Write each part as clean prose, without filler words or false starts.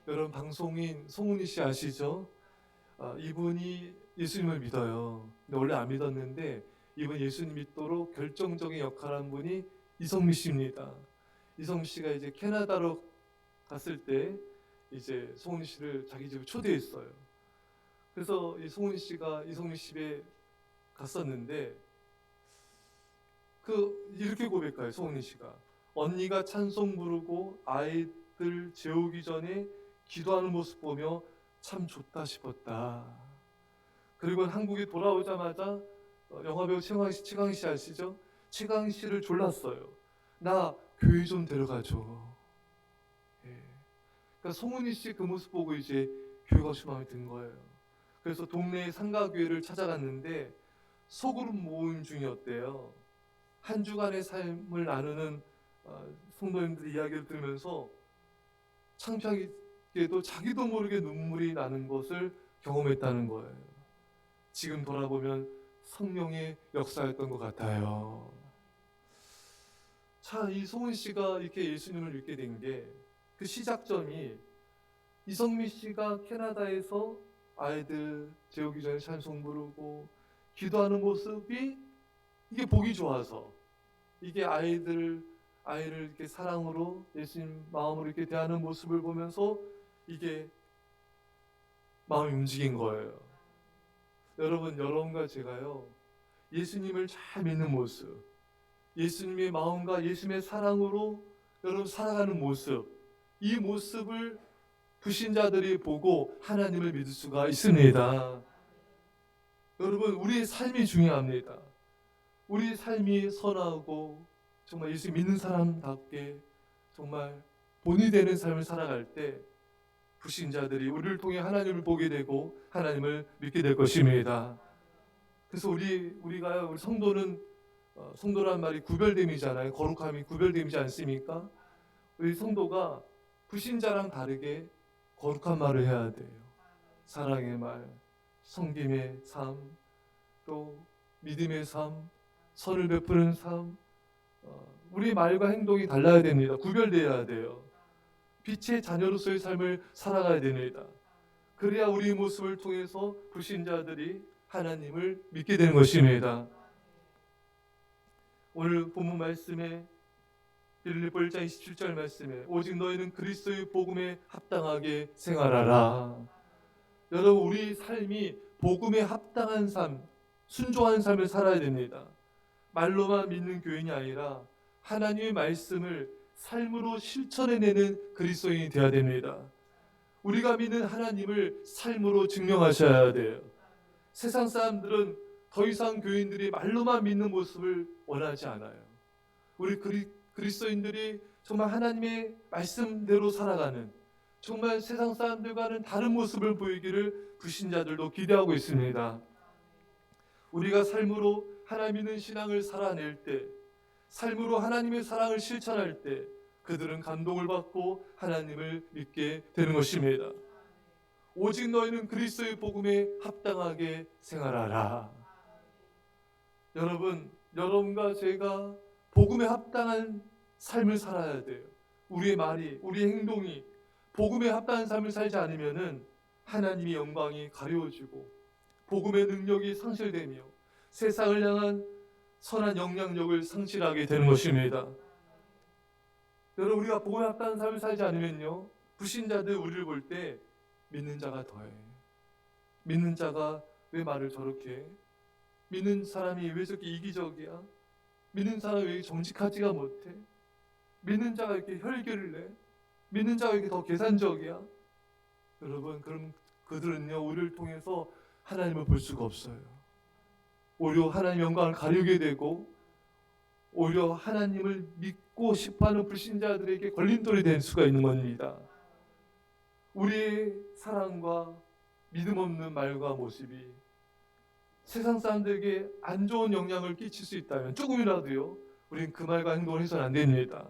여러분 방송인 송은이 씨 아시죠? 이분이 예수님을 믿어요. 근데 원래 안 믿었는데 이분 예수님 믿도록 결정적인 역할을 한 분이 이성미 씨입니다. 이성미 씨가 이제 캐나다로 갔을 때 이제 송은이 씨를 자기 집에 초대했어요. 그래서 이 송은이 씨가 이성미 집에 갔었는데 이렇게 고백해요. 송은이 씨가 언니가 찬송 부르고 아이들 재우기 전에 기도하는 모습 보며 참 좋다 싶었다. 그리고 한국에 돌아오자마자 영화배우 최강 씨 아시죠? 최강 씨를 졸랐어요. 나 교회 좀 데려가줘. 예. 그러니까 송은이 씨 그 모습 보고 이제 교회가 좀 마음에 든 거예요. 그래서 동네 상가교회를 찾아갔는데 소그룹 모임 중이었대요. 한 주간의 삶을 나누는 성도님들의 이야기를 들으면서 창피하게도 자기도 모르게 눈물이 나는 것을 경험했다는 거예요. 지금 돌아보면 성령의 역사였던 것 같아요. 자, 이 송은 씨가 이렇게 예수님을 믿게 된 게 그 시작점이 이성미 씨가 캐나다에서 아이들 재우기 전에 찬송 부르고 기도하는 모습이 이게 보기 좋아서 이게 아이를 이렇게 사랑으로 예수님 마음으로 이렇게 대하는 모습을 보면서 이게 마음이 움직인 거예요. 여러분과 제가요 예수님을 잘 믿는 모습, 예수님의 마음과 예수님의 사랑으로 여러분 살아가는 모습, 이 모습을 불신자들이 보고 하나님을 믿을 수가 있습니다. 여러분 우리의 삶이 중요합니다. 우리의 삶이 선하고 정말 예수 믿는 사람답게 정말 본이 되는 삶을 살아갈 때 불신자들이 우리를 통해 하나님을 보게 되고 하나님을 믿게 될 것입니다. 그래서 우리 성도는 성도란 말이 구별됨이잖아요. 거룩함이 구별됨이지 않습니까? 우리 성도가 불신자랑 다르게 거룩한 말을 해야 돼요. 사랑의 말, 섬김의 삶, 또 믿음의 삶, 선을 베푸는 삶, 우리 말과 행동이 달라야 됩니다. 구별되어야 돼요. 빛의 자녀로서의 삶을 살아가야 됩니다. 그래야 우리 모습을 통해서 불신자들이 하나님을 믿게 되는 것입니다. 오늘 본문 말씀에 빌립보 1장 27절 말씀에 오직 너희는 그리스도의 복음에 합당하게 생활하라. 여러분 우리 삶이 복음에 합당한 삶, 순종한 삶을 살아야 됩니다. 말로만 믿는 교인이 아니라 하나님의 말씀을 삶으로 실천해내는 그리스도인이 되어야 됩니다. 우리가 믿는 하나님을 삶으로 증명하셔야 돼요. 세상 사람들은 더 이상 교인들이 말로만 믿는 모습을 원하지 않아요. 우리 그리스도인들이 정말 하나님의 말씀대로 살아가는 정말 세상 사람들과는 다른 모습을 보이기를 불신자들도 기대하고 있습니다. 우리가 삶으로 하나님 믿는 신앙을 살아낼 때, 삶으로 하나님의 사랑을 실천할 때 그들은 감동을 받고 하나님을 믿게 되는 것입니다. 오직 너희는 그리스도의 복음에 합당하게 생활하라. 여러분과 제가 복음에 합당한 삶을 살아야 돼요. 우리의 말이, 우리의 행동이 복음에 합당한 삶을 살지 않으면은 하나님의 영광이 가려워지고 복음의 능력이 상실되며 세상을 향한 선한 영향력을 상실하게 되는 것입니다. 여러분 우리가 복음에 합당한 삶을 살지 않으면요 불신자들 우리를 볼 때 믿는 자가 더해. 믿는 자가 왜 말을 저렇게 해? 믿는 사람이 왜 저렇게 이기적이야? 믿는 사람이 왜 정직하지가 못해? 믿는 자가 이렇게 혈기를 내? 믿는 자가 이렇게 더 계산적이야? 여러분 그럼 그들은요 우리를 통해서 하나님을 볼 수가 없어요. 오히려 하나님 영광을 가리게 되고 오히려 하나님을 믿고 싶어하는 불신자들에게 걸림돌이 될 수가 있는 겁니다. 우리의 사랑과 믿음 없는 말과 모습이 세상 사람들에게 안 좋은 영향을 끼칠 수 있다면 조금이라도요 우린 그 말과 행동을 해서는 안 됩니다.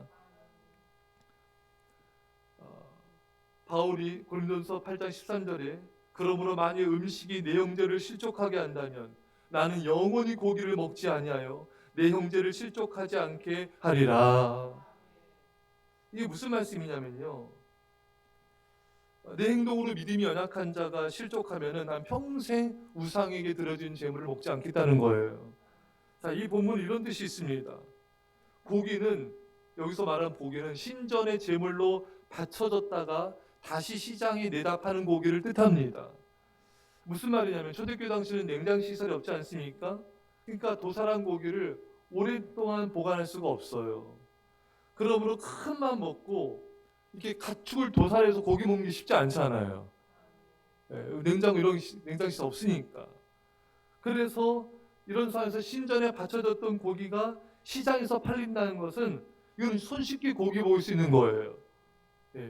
바울이 고린도전서 8장 13절에 그러므로 만일 음식이 내 형제를 실족하게 한다면 나는 영원히 고기를 먹지 아니하여 내 형제를 실족하지 않게 하리라. 이게 무슨 말씀이냐면요 내 행동으로 믿음이 연약한 자가 실족하면은 난 평생 우상에게 드려진 제물을 먹지 않겠다는 거예요. 자, 이 본문 이런 뜻이 있습니다. 고기는, 여기서 말하는 고기는 신전의 제물로 바쳐졌다가 다시 시장에 내다 파는 고기를 뜻합니다. 무슨 말이냐면 초대교회 당시는 냉장 시설이 없지 않습니까? 그러니까 도살한 고기를 오랫동안 보관할 수가 없어요. 그러므로 큰 맘 먹고 이렇게 가축을 도살해서 고기 먹는 게 쉽지 않잖아요. 냉장 이런 냉장 시설 없으니까. 그래서 이런 상황에서 신전에 바쳐졌던 고기가 시장에서 팔린다는 것은 이건 손쉽게 고기 먹을 수 있는 거예요.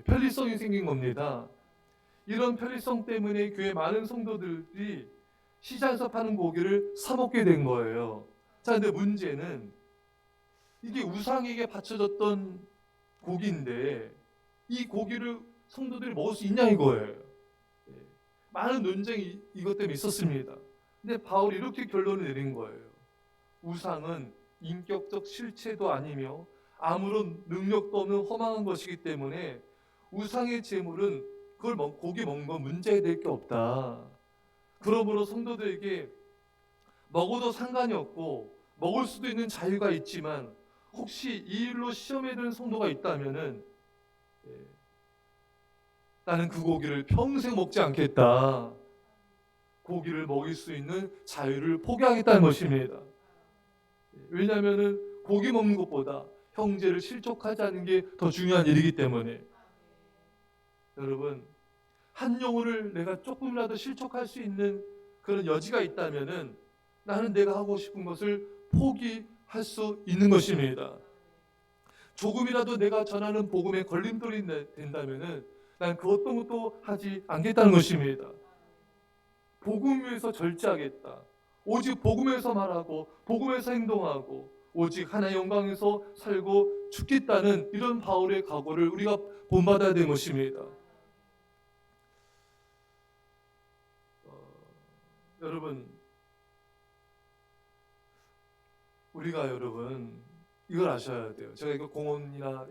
편리성이 생긴 겁니다. 이런 편리성 때문에 교회 많은 성도들이 시장에서 파는 고기를 사 먹게 된 거예요. 자, 근데 문제는 이게 우상에게 바쳐졌던 고기인데 이 고기를 성도들이 먹을 수 있냐 이거예요. 많은 논쟁이 이것 때문에 있었습니다. 근데 바울이 이렇게 결론을 내린 거예요. 우상은 인격적 실체도 아니며 아무런 능력도 없는 허망한 것이기 때문에 우상의 제물은 그걸 고기 먹는 건 문제될 게 없다. 그러므로 성도들에게 먹어도 상관이 없고 먹을 수도 있는 자유가 있지만 혹시 이 일로 시험에 드는 성도가 있다면은 나는 그 고기를 평생 먹지 않겠다. 고기를 먹일 수 있는 자유를 포기하겠다는 것입니다. 왜냐하면은 고기 먹는 것보다 형제를 실족하지 게 더 중요한 일이기 때문에. 여러분, 한 영혼을 내가 조금이라도 실족할 수 있는 그런 여지가 있다면은 나는 내가 하고 싶은 것을 포기할 수 있는 것입니다. 조금이라도 내가 전하는 복음에 걸림돌이 된다면은 난 그 어떤 것도 하지 않겠다는 것입니다. 복음 위에서 절제하겠다. 오직 복음에서 말하고 복음에서 행동하고 오직 하나의 영광에서 살고 죽겠다는 이런 바울의 각오를 우리가 본받아야 되는 것입니다. 여러분, 우리가 이걸 아셔야 돼요. 제가 이거 공원이나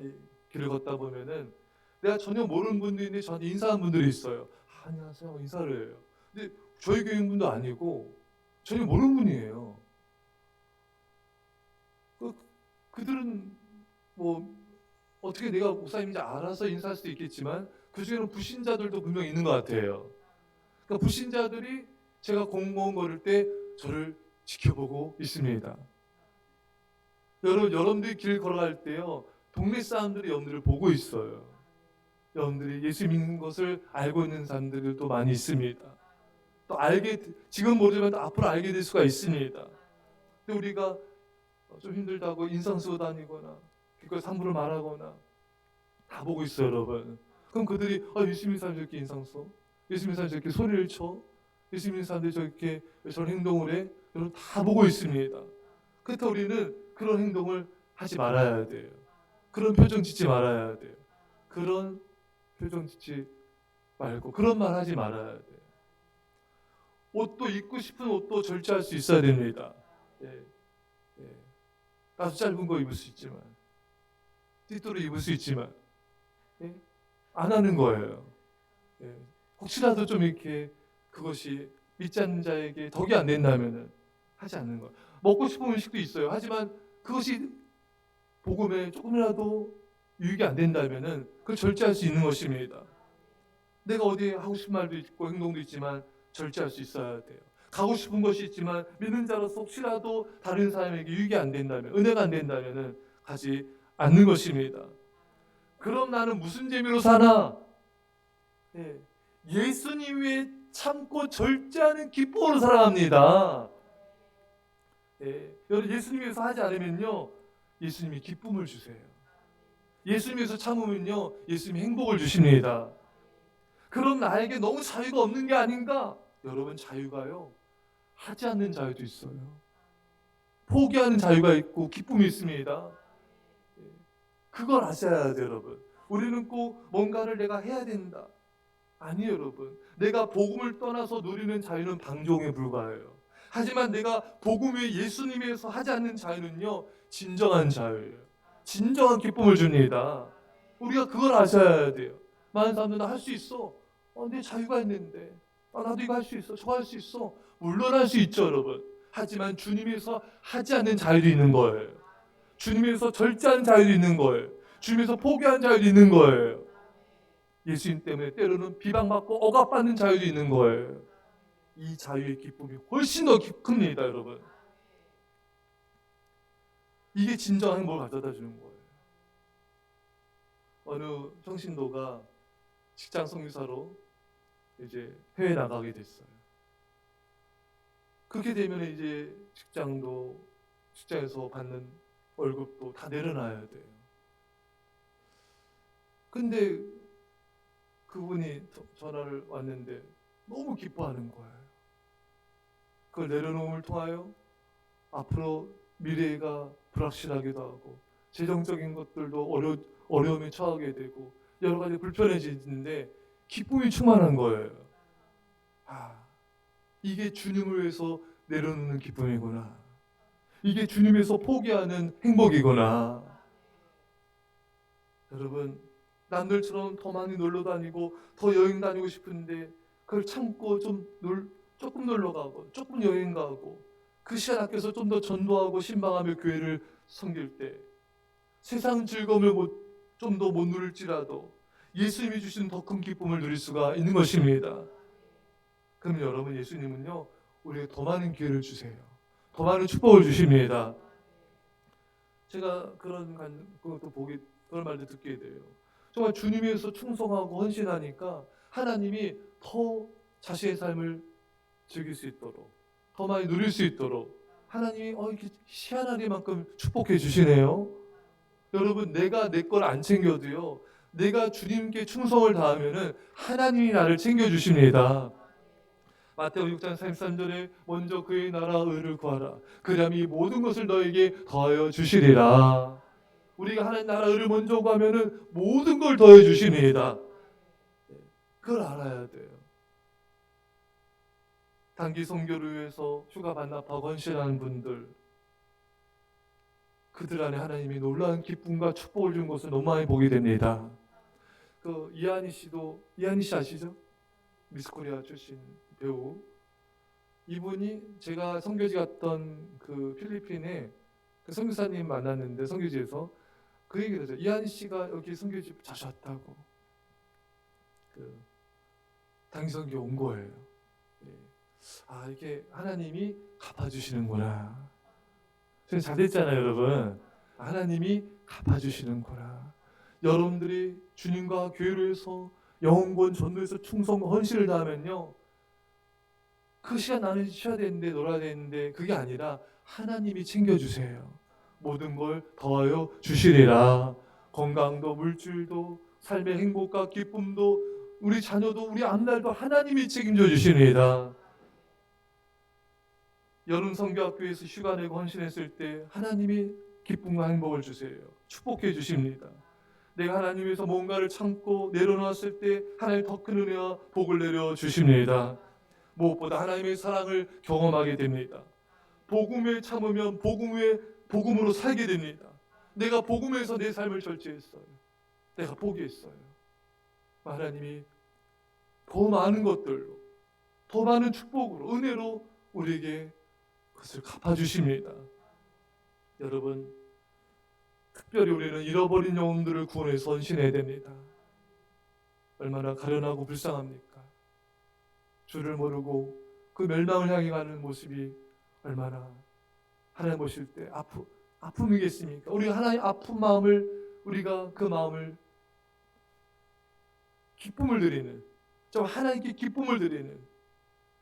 길을 걷다 보면은 내가 전혀 모르는 분들인데 저한테 인사하는 분들이 있어요. 안녕하세요 인사를 해요. 근데 저희 교회 분도 아니고 전혀 모르는 분이에요. 그들은 뭐 어떻게 내가 목사님인지 알아서 인사할 수도 있겠지만 그 중에는 불신자들도 분명히 있는 것 같아요. 그러니까 불신자들이 제가 공무원 걸을 때 저를 지켜보고 있습니다. 여러분들이 길 걸어갈 때요, 동네 사람들이 여러분들을 보고 있어요. 여러분들이 예수 믿는 것을 알고 있는 사람들도 많이 있습니다. 또 지금 모르지만 또 앞으로 알게 될 수가 있습니다. 근데 우리가 좀 힘들다고 인상 쓰고 다니거나 그걸 함부로 말하거나 다 보고 있어요, 여러분. 그럼 그들이 예수 믿는 사람이 저렇게 인상 써? 예수 믿는 사람이 저렇게 소리를 쳐? 예수 믿는 사람들이 저렇게 저런 행동을 해? 여러분 다 보고 있습니다. 그렇다고 우리는 그런 행동을 하지 말아야 돼요. 그런 표정 짓지 말아야 돼요. 그런 표정 짓지 말고 그런 말 하지 말아야 돼요. 옷도 입고 싶은 옷도 절제할 수 있어야 됩니다. 나도 짧은 거 입을 수 있지만 띠또를 입을 수 있지만 안 하는 거예요. 혹시라도 좀 이렇게 그것이 믿지 않는 자에게 덕이 안 된다면 하지 않는 거예요. 먹고 싶은 음식도 있어요. 하지만 그것이 복음에 조금이라도 유익이 안 된다면 그걸 절제할 수 있는 것입니다. 내가 어디에 하고 싶은 말도 있고 행동도 있지만 절제할 수 있어야 돼요. 가고 싶은 것이 있지만 믿는 자로서 혹시라도 다른 사람에게 유익이 안 된다면, 은혜가 안 된다면 가지 않는 것입니다. 그럼 나는 무슨 재미로 사나? 예수님 위에 참고 절제하는 기쁨으로 살아갑니다. 여러분, 예수님 위해서 하지 않으면요, 예수님이 기쁨을 주세요. 예수님 위해서 참으면요, 예수님이 행복을 주십니다. 그럼 나에게 너무 자유가 없는 게 아닌가? 여러분, 자유가요, 하지 않는 자유도 있어요. 포기하는 자유가 있고 기쁨이 있습니다. 그걸 아셔야 돼요, 여러분. 우리는 꼭 뭔가를 내가 해야 된다. 아니에요, 여러분. 내가 복음을 떠나서 누리는 자유는 방종에 불과해요. 하지만 내가 복음 외에 예수님에서 하지 않는 자유는요, 진정한 자유예요. 진정한 기쁨을 줍니다. 우리가 그걸 아셔야 돼요. 많은 사람들은 할 수 있어. 내 자유가 있는데, 나도 이거 할 수 있어, 저거 할 수 있어. 물론 할 수 있죠, 여러분. 하지만 주님에서 하지 않는 자유도 있는 거예요. 주님에서 절제한 자유도 있는 거예요. 주님에서 포기한 자유도 있는 거예요. 예수님 때문에 때로는 비방받고 억압받는 자유도 있는 거예요. 이 자유의 기쁨이 훨씬 더 큽니다, 여러분. 이게 진정한 행복을 가져다 주는 거예요. 어느 평신도가 직장 선교사로 이제 해외 나가게 됐어요. 그렇게 되면 이제 직장에서 받는 월급도 다 내려놔야 돼요. 근데 그분이 전화를 왔는데 너무 기뻐하는 거예요. 그걸 내려놓음을 통하여 앞으로 미래가 불확실하기도 하고 재정적인 것들도 어려움에 처하게 되고 여러 가지 불편해지는데 기쁨이 충만한 거예요. 이게 주님을 위해서 내려놓는 기쁨이구나. 이게 주님에서 포기하는 행복이구나. 여러분, 남들처럼 더 많이 놀러 다니고 더 여행 다니고 싶은데 그걸 참고 조금 놀러 가고 조금 여행 가고 그 시간 아껴서 좀 더 전도하고 신방하며 교회를 섬길 때 세상 즐거움을 좀 더 못 누릴지라도 예수님이 주신 더 큰 기쁨을 누릴 수가 있는 것입니다. 그럼 여러분, 예수님은요 우리에게 더 많은 기회를 주세요. 더 많은 축복을 주십니다. 제가 그런 말도 듣게 돼요. 정말 주님 위해서 충성하고 헌신하니까 하나님이 더 자신의 삶을 즐길 수 있도록 더 많이 누릴 수 있도록 하나님이 이렇게 희한하리만큼 축복해 주시네요. 여러분, 내가 내 걸 안 챙겨도요, 내가 주님께 충성을 다하면은 하나님이 나를 챙겨 주십니다. 마태오 6장 33절에 먼저 그의 나라 의를 구하라. 그리하면 이 모든 것을 너에게 더하여 주시리라. 우리가 하나님 나라 의를 먼저 구하면은 모든 걸 더해 주십니다. 그걸 알아야 돼요. 단기 선교를 위해서 휴가 반납하고 헌신하는 분들, 그들 안에 하나님이 놀라운 기쁨과 축복을 준 것을 너무 많이 보게 됩니다. 이한희 씨 아시죠? 미스코리아 출신 배우. 이분이 제가 선교지 갔던 그 필리핀에 그 선교사님 만났는데 선교지에서 그 얘기를 하죠. 이한희 씨가 여기 선교지 자주 왔다고. 단기 선교 온 거예요. 이게 하나님이 갚아주시는구나. 잘 됐잖아요, 여러분. 하나님이 갚아주시는구나. 여러분들이 주님과 교회를 위해서 영혼권 전도해서 충성과 헌신을 다하면요, 그 시간 나는 쉬어야 되는데 놀아야 되는데 그게 아니라 하나님이 챙겨주세요. 모든 걸 더하여 주시리라. 건강도 물질도 삶의 행복과 기쁨도 우리 자녀도 우리 앞날도 하나님이 책임져 주십니다. 여름 선교학교에서 휴가 내고 헌신했을 때 하나님이 기쁨과 행복을 주세요. 축복해 주십니다. 내가 하나님 위해서 뭔가를 참고 내려놓았을 때 하나님 더 큰 은혜와 복을 내려 주십니다. 무엇보다 하나님의 사랑을 경험하게 됩니다. 복음에 참으면 복음으로 살게 됩니다. 내가 복음에서 내 삶을 절제했어요. 내가 포기했어요. 하나님이 더 많은 것들로, 더 많은 축복으로, 은혜로 우리에게 그것을 갚아주십니다. 여러분, 특별히 우리는 잃어버린 영혼들을 구원해서 헌신해야 됩니다. 얼마나 가련하고 불쌍합니까? 주를 모르고 그 멸망을 향해 가는 모습이 얼마나 하나님 보실 때 아픔이겠습니까? 우리가 하나님 아픈 마음을, 우리가 그 마음을 기쁨을 드리는, 좀 하나님께 기쁨을 드리는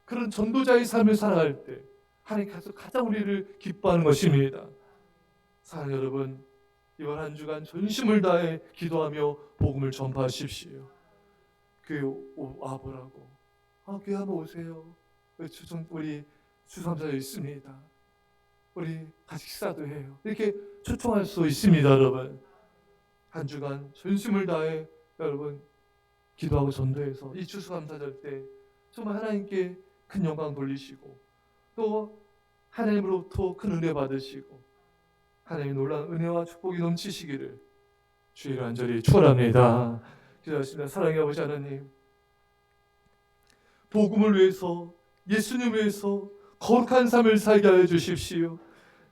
그런 전도자의 삶을 살아갈 때 하나님께서 가장 우리를 기뻐하는 것입니다. 사랑하는 여러분, 이번 한 주간 전심을 다해 기도하며 복음을 전파하십시오. 교회 와보라고. 교회 한번 오세요. 우리 주삼사에 있습니다. 우리 같이 식사도 해요. 이렇게 초청할 수 있습니다, 여러분. 한 주간 전심을 다해 여러분 기도하고 전도해서 이 추수감사절 때 정말 하나님께 큰 영광 돌리시고 또 하나님으로부터 큰 은혜 받으시고 하나님의 놀라운 은혜와 축복이 넘치시기를 주의 간절히 축원합니다. 기도하시면 사랑해 아버지 하나님, 복음을 위해서, 예수님을 위해서 거룩한 삶을 살게 하여 주십시오.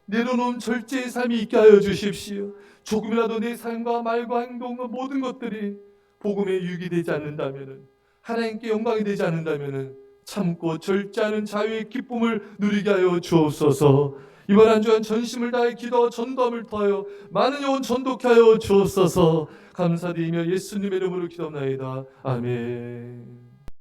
내려놓은 절제의 삶이 있게 하여 주십시오. 조금이라도 내 삶과 말과 행동과 모든 것들이 복음에 유익이 되지 않는다면, 하나님께 영광이 되지 않는다면 참고 절제하는 자유의 기쁨을 누리게 하여 주옵소서. 이번 한 주간 전심을 다해 기도와 전도함을 더하여 많은 영혼 전도케 하여 주옵소서. 감사드리며 예수님의 이름으로 기도합나이다. 아멘.